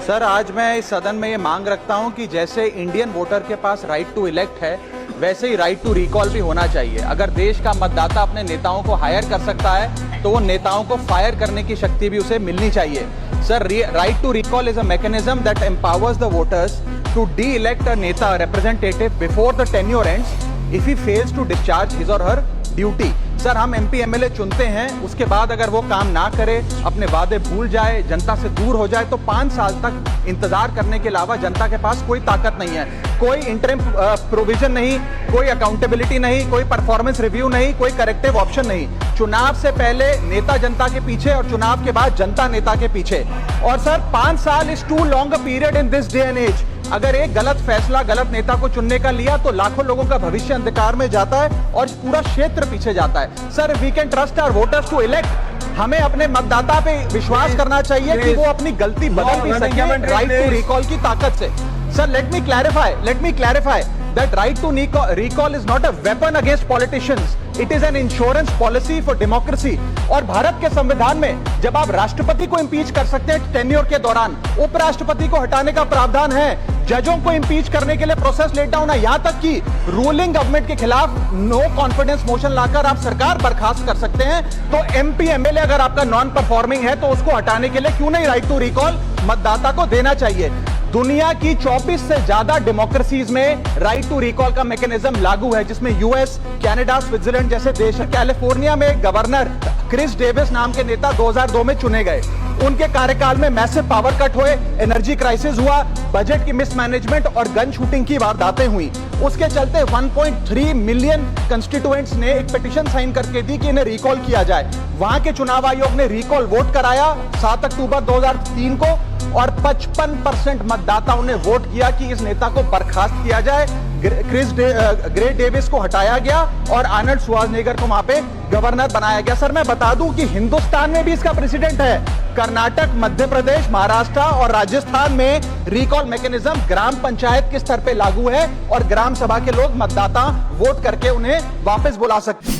Sir, आज मैं इस सदन में ये मांग रखता हूं कि जैसे इंडियन वोटर के पास राइट टू इलेक्ट है, वैसे ही राइट टू रिकॉल भी होना चाहिए। अगर देश का मतदाता अपने नेताओं को हायर कर सकता है तो वो नेताओं को फायर करने की शक्ति भी उसे मिलनी चाहिए। Sir, right to recall is a mechanism that empowers the voters to de elect a neta representative before the tenure ends if he fails to discharge his or her duty. Sir, हम MP MLA चुनते हैं, उसके बाद अगर वो काम ना करे, अपने वादे भूल जाए, जनता से दूर हो जाए, तो 5 साल तक इंतजार करने के अलावा जनता के पास कोई ताकत नहीं है। कोई इंटरिम प्रोविजन नहीं, कोई अकाउंटेबिलिटी नहीं, कोई परफॉर्मेंस रिव्यू नहीं, कोई करेक्टिव ऑप्शन नहीं। चुनाव से पहले नेता जनता के पीछे और चुनाव के बाद जनता नेता के पीछे। और सर, 5 साल is too long a period in this day and age. अगर एक गलत फैसला गलत नेता को चुनने का लिया तो लाखों लोगों का भविष्य अंधकार में जाता है और पूरा क्षेत्र पीछे जाता है। Sir, we can trust our voters to elect. हमें अपने मतदाता पे विश्वास करना चाहिए कि वो अपनी गलती बदल भी सके राइट टू रिकॉल की ताकत से। Sir, let me clarify that right to recall is not a weapon against politicians. It is an insurance policy for democracy. और भारत के संविधान में जब आप राष्ट्रपति को इंपीच कर सकते हैं टेन्योर के दौरान, उपराष्ट्रपति को हटाने का प्रावधान है, जजों को इंपीच करने के लिए प्रोसेस लेट डाउन है, यहां तक कि रूलिंग गवर्नमेंट के खिलाफ नो कॉन्फिडेंस मोशन लाकर आप सरकार बर्खास्त कर सकते हैं। तो एमपी एमएलए अगर आपका नॉन परफॉर्मिंग है तो उसको हटाने के लिए क्यों नहीं राइट टू रिकॉल मतदाता को देना चाहिए। दुनिया की 24 से ज्यादा डेमोक्रेसीज में राइट टू रिकॉल का मैकेनिज्म लागू है, जिसमें यूएस, कनाडा, स्विट्जरलैंड जैसे देश हैं। कैलिफोर्निया में गवर्नर क्रिस डेविस नाम के नेता 2002 में चुने गए। उनके कार्यकाल में मैसिव पावर कट हुए, एनर्जी क्राइसिस हुआ, बजट की मिसमैनेजमेंट और गन शूटिंग की वारदातें हुई। उसके चलते 1.3 मिलियन कंस्टिट्यूएंट्स ने एक पिटीशन साइन करके दी कि इन्हें रिकॉल किया जाए। वहां के चुनाव आयोग ने रिकॉल वोट कराया 7 अक्टूबर 2003 को और 55% मतदाताओं ने वोट किया कि इस नेता को बर्खास्त किया जाए। ग्रे डेविस को हटाया गया और आर्नल्ड श्वार्ज़नेगर को वहां पे गवर्नर बनाया गया। सर, मैं बता दूं कि हिंदुस्तान में भी इसका प्रेसिडेंट है। कर्नाटक, मध्य प्रदेश, महाराष्ट्र और राजस्थान में रिकॉल मैकेनिज्म ग्राम पंचायत के स्तर पे लागू है और ग्राम सभा के लोग मतदाता वोट करके उन्हें वापस बुला सकते हैं।